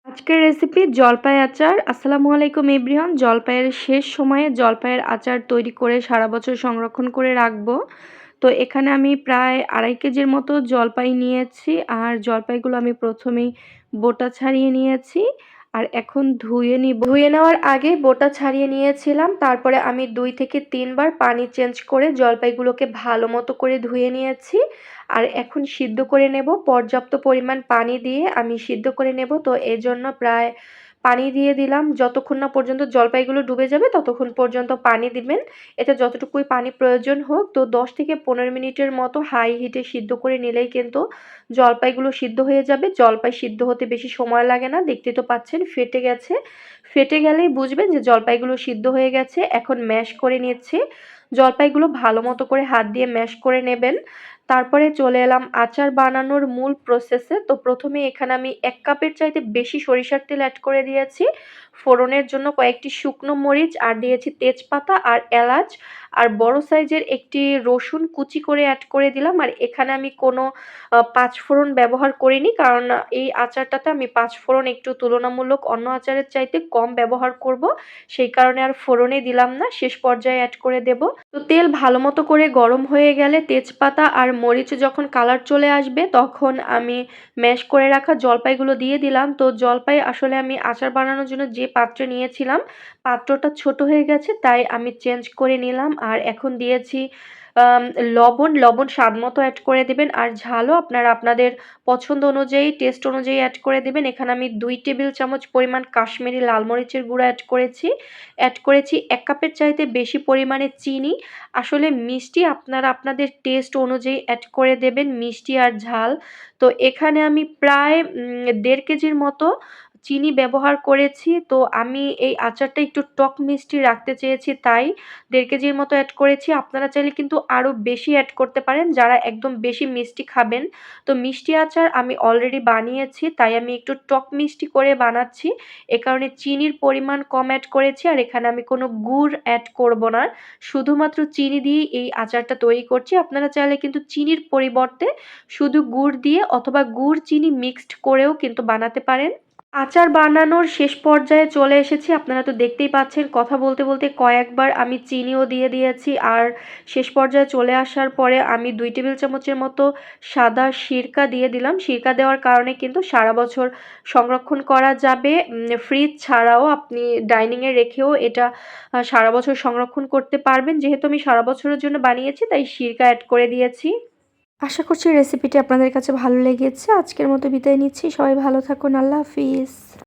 আজকের রেসিপি জলপাই আচার। আসসালামু আলাইকুম এভরিওয়ান। জলপাইয়ের শেষ সময়ে জলপাইয়ের আচার তৈরি করে সারা বছর সংরক্ষণ করে রাখবো। তো এখানে আমি প্রায় ২.৫ কেজির মতো জলপাই নিয়েছি। আর জলপাইগুলো আমি প্রথমেই বোটা ছাড়িয়ে নিয়েছি। আর এখন ধুয়ে নিব। ধুয়ে নেওয়ার আগে বোটা ছাড়িয়ে নিয়েছিলাম। তারপরে আমি ২ থেকে ৩ বার পানি চেঞ্জ করে জলপাইগুলোকে ভালো মতো করে ধুয়ে নিয়েছি। আর এখন সিদ্ধ করে নেব। পর্যাপ্ত পরিমাণ পানি দিয়ে আমি সিদ্ধ করে নেব। তো এজন্য প্রায় পানি দিয়ে দিলাম। যতক্ষণ না পর্যন্ত জলপাইগুলো ডুবে যাবে ততক্ষণ পর্যন্ত পানি দিবেন। এতে যতটুকুই পানি প্রয়োজন হোক। তো ১০ থেকে ১৫ মিনিটের মতো হাই হিটে সিদ্ধ করে নিলেই কিন্তু জলপাইগুলো সিদ্ধ হয়ে যাবে। জলপাই সিদ্ধ হতে বেশি সময় লাগে না। দেখতেই তো পাচ্ছেন ফেটে গেছে। ফেটে গেলেই বুঝবেন যে জলপাইগুলো সিদ্ধ হয়ে গেছে। এখন ম্যাশ করে নিচ্ছি। জলপাইগুলো ভালো মতো করে হাত দিয়ে ম্যাশ করে নেবেন। তারপরে চলে এলাম আচার বানানোর মূল প্রসেসে। তো প্রথমে এখানে আমি ১ কাপের চাইতে বেশি সরিষার তেল অ্যাড করে দিয়েছি। ফোড়নের জন্য কয়েকটি শুকনো মরিচ আর দিয়েছি তেজপাতা আর এলাচ আর বড় সাইজের একটি রসুন কুচি করে অ্যাড করে দিলাম। আর এখানে আমি কোনো পাঁচফোড়ন ব্যবহার করিনি, কারণ এই আচারটাতে আমি পাঁচফোড়ন একটু তুলনামূলক অন্য আচারের চাইতে কম ব্যবহার করব। সেই কারণে আর ফোড়নই দিলাম না, শেষ পর্যায়ে অ্যাড করে দেব। তো তেল ভালো মতো করে গরম হয়ে গেলে তেজপাতা আর মরিচে যখন কালার চলে আসবে তখন আমি ম্যাশ করে রাখা জলপাইগুলো দিয়ে দিলাম। তো জলপাই আসলে আমি আচার বানানোর জন্য যে পাত্রে নিয়েছিলাম পাত্রটা ছোট হয়ে গেছে, তাই আমি চেঞ্জ করে নিলাম। আর এখন দিয়েছি লবণ স্বাদ মতো অ্যাড করে দেবেন। আর ঝালও আপনারা আপনাদের পছন্দ অনুযায়ী টেস্ট অনুযায়ী অ্যাড করে দেবেন। এখানে আমি ২ টেবিল চামচ পরিমাণ কাশ্মীরি লাল মরিচের গুঁড়া অ্যাড করেছি ১ কাপের চাইতে বেশি পরিমাণে চিনি। আসলে মিষ্টি আপনারা আপনাদের টেস্ট অনুযায়ী অ্যাড করে দেবেন, মিষ্টি আর ঝাল। তো এখানে আমি প্রায় ১.৫ কেজির মতো চিনি ব্যবহার করেছি। তো আমি এই আচারটা একটু টক মিষ্টি রাখতে চেয়েছি, তাই ১.৫ কেজির মতো অ্যাড করেছি। আপনারা চাইলে কিন্তু আরও বেশি অ্যাড করতে পারেন যারা একদম বেশি মিষ্টি খাবেন। তো মিষ্টি আচার আমি অলরেডি বানিয়েছি, তাই আমি একটু টক মিষ্টি করে বানাচ্ছি। এ কারণে চিনির পরিমাণ কম অ্যাড করেছি। আর এখানে আমি কোনো গুড় অ্যাড করব না, শুধুমাত্র চিনি দিয়েই এই আচারটা তৈরি করছি। আপনারা চাইলে কিন্তু চিনির পরিবর্তে শুধু গুড় দিয়ে অথবা গুড় চিনি মিক্সড করেও কিন্তু বানাতে পারেন। আচার বানানোর শেষ পর্যায়ে চলে এসেছি। আপনারা তো দেখতেই পাচ্ছেন কথা বলতে বলতে কয়েকবার আমি চিনিও দিয়ে দিয়েছি। আর শেষ পর্যায়ে চলে আসার পরে আমি ২ টেবিল চামচের মতো সাদা সিরকা দিয়ে দিলাম। সিরকা দেওয়ার কারণে কিন্তু সারা বছর সংরক্ষণ করা যাবে। ফ্রিজ ছাড়াও আপনি ডাইনিংয়ে রেখেও এটা সারা বছর সংরক্ষণ করতে পারবেন। যেহেতু আমি সারা বছরের জন্য বানিয়েছি তাই সিরকা অ্যাড করে দিয়েছি। আশা করছি রেসিপিটি আপনাদের কাছে ভালো লেগেছে। আজকের মতো বিদায় নিচ্ছি। সবাই ভালো থাকুন। আল্লাহ হাফিজ।